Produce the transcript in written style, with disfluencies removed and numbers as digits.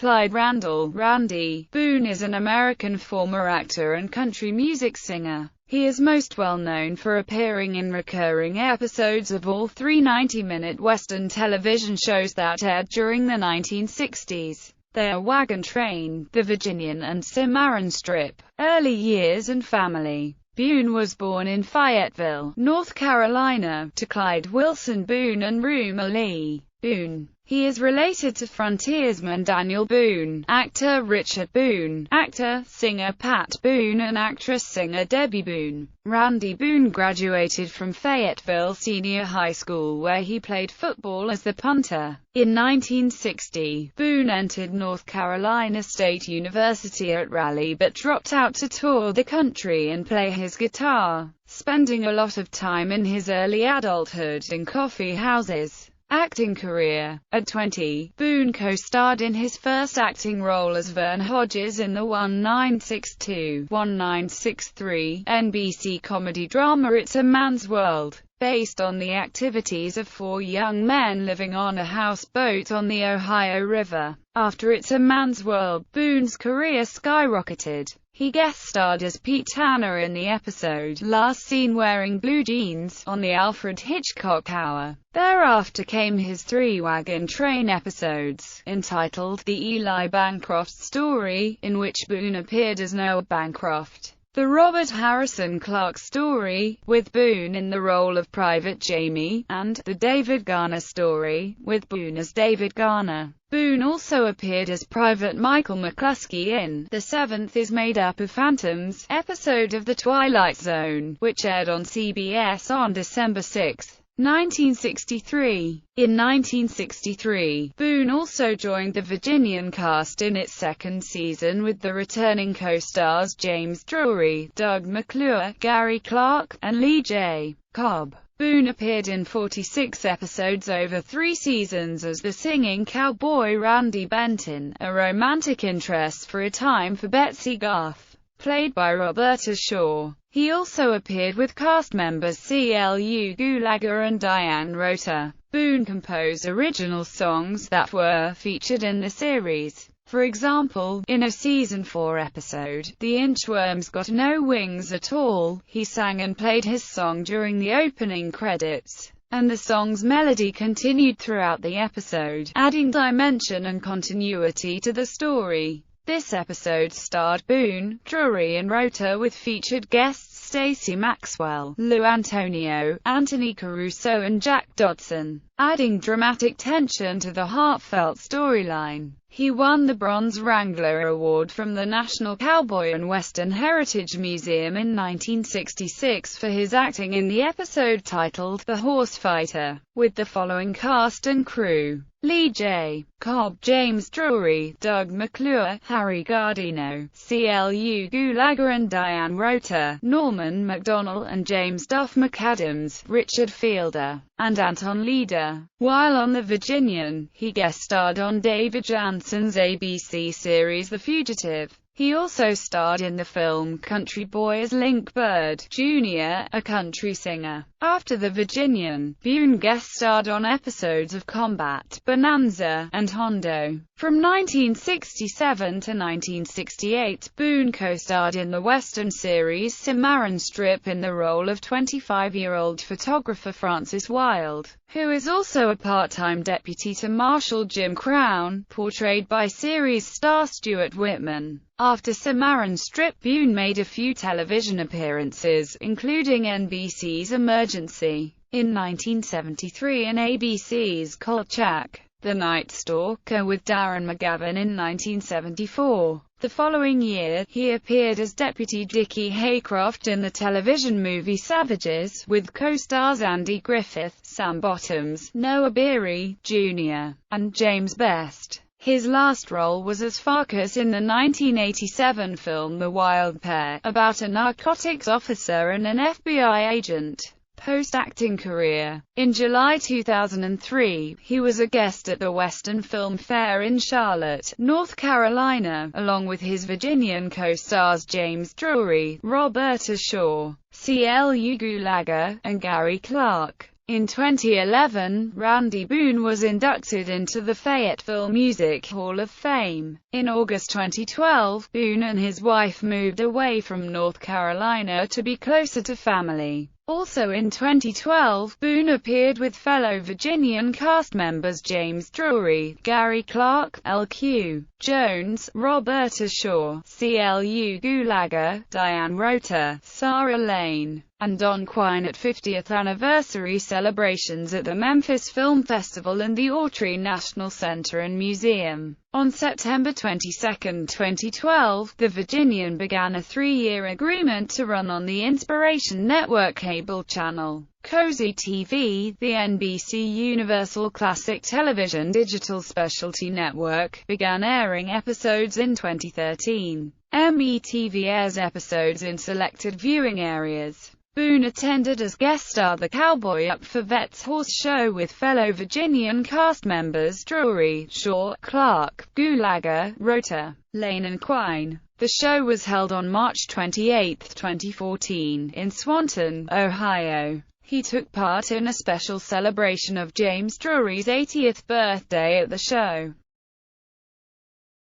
Clyde Randall. Randy Boone is an American former actor and country music singer. He is most well known for appearing in recurring episodes of all three 90-minute Western television shows that aired during the 1960s. They are Wagon Train, The Virginian and Cimarron Strip. Early years and family. Boone was born in Fayetteville, North Carolina, to Clyde Wilson Boone and Ruma Lee Boone. He is related to frontiersman Daniel Boone, actor Richard Boone, actor-singer Pat Boone and actress-singer Debbie Boone. Randy Boone graduated from Fayetteville Senior High School where he played football as the punter. In 1960, Boone entered North Carolina State University at Raleigh but dropped out to tour the country and play his guitar, spending a lot of time in his early adulthood in coffee houses. Acting career. At 20, Boone co-starred in his first acting role as Vern Hodges in the 1962-1963 NBC comedy drama It's a Man's World, based on the activities of four young men living on a houseboat on the Ohio River. After It's a Man's World, Boone's career skyrocketed. He guest-starred as Pete Tanner in the episode Last Seen Wearing Blue Jeans on the Alfred Hitchcock Hour. Thereafter came his three Wagon Train episodes, entitled The Eli Bancroft Story, in which Boone appeared as Noah Bancroft. The Robert Harrison Clark Story, with Boone in the role of Private Jamie, and The David Garner Story, with Boone as David Garner. Boone also appeared as Private Michael McCluskey in The Seventh is Made Up of Phantoms episode of The Twilight Zone, which aired on CBS on December 6, 1963. In 1963, Boone also joined the Virginian cast in its second season with the returning co-stars James Drury, Doug McClure, Gary Clark, and Lee J. Cobb. Boone appeared in 46 episodes over 3 seasons as the singing cowboy Randy Benton, a romantic interest for a time for Betsy Garth, played by Roberta Shaw. He also appeared with cast members C.L.U. Gulager and Diane Rota. Boone composed original songs that were featured in the series. For example, in a Season 4 episode, The Inchworms Got No Wings at All, he sang and played his song during the opening credits, and the song's melody continued throughout the episode, adding dimension and continuity to the story. This episode starred Boone, Drury and Rota with featured guests Stacey Maxwell, Lou Antonio, Anthony Caruso and Jack Dodson, adding dramatic tension to the heartfelt storyline. He won the Bronze Wrangler Award from the National Cowboy and Western Heritage Museum in 1966 for his acting in the episode titled The Horse Fighter, with the following cast and crew: Lee J. Cobb, James Drury, Doug McClure, Harry Gardino, C.L.U. Gulager and Diane Rota, Norman MacDonald and James Duff McAdams, Richard Fielder, and Anton Leader. While on The Virginian, he guest-starred on David Janssen's ABC series The Fugitive. He also starred in the film Country Boy as Link Bird, Jr., a country singer. After The Virginian, Boone guest-starred on episodes of Combat, Bonanza, and Hondo. From 1967 to 1968, Boone co-starred in the Western series Cimarron Strip in the role of 25-year-old photographer Francis Wilde, who is also a part-time deputy to Marshal Jim Crown, portrayed by series star Stuart Whitman. After Cimarron Strip, Boone made a few television appearances, including NBC's Emergency in 1973 and ABC's Kolchak, The Night Stalker with Darren McGavin in 1974. The following year, he appeared as Deputy Dickie Haycroft in the television movie Savages, with co-stars Andy Griffith, Sam Bottoms, Noah Beery, Jr., and James Best. His last role was as Farkas in the 1987 film The Wild Pair, about a narcotics officer and an FBI agent. Post-acting career. In July 2003, he was a guest at the Western Film Fair in Charlotte, North Carolina, along with his Virginian co-stars James Drury, Roberta Shaw, C.L.U. Gulager, and Gary Clark. In 2011, Randy Boone was inducted into the Fayetteville Music Hall of Fame. In August 2012, Boone and his wife moved away from North Carolina to be closer to family. Also in 2012, Boone appeared with fellow Virginian cast members James Drury, Gary Clark, L.Q. Jones, Roberta Shaw, C.L.U. Gulager, Diane Rota, Sarah Lane, and Don Quine at 50th anniversary celebrations at the Memphis Film Festival and the Autry National Center and Museum. On September 22, 2012, the Virginian began a 3-year agreement to run on the Inspiration Network cable channel. Cozy TV, the NBC Universal Classic Television digital specialty network, began airing episodes in 2013. METV airs episodes in selected viewing areas. Boone attended as guest star the Cowboy Up for Vets horse show with fellow Virginian cast members Drury, Shaw, Clark, Gulager, Rota, Lane and Quine. The show was held on March 28, 2014, in Swanton, Ohio. He took part in a special celebration of James Drury's 80th birthday at the show.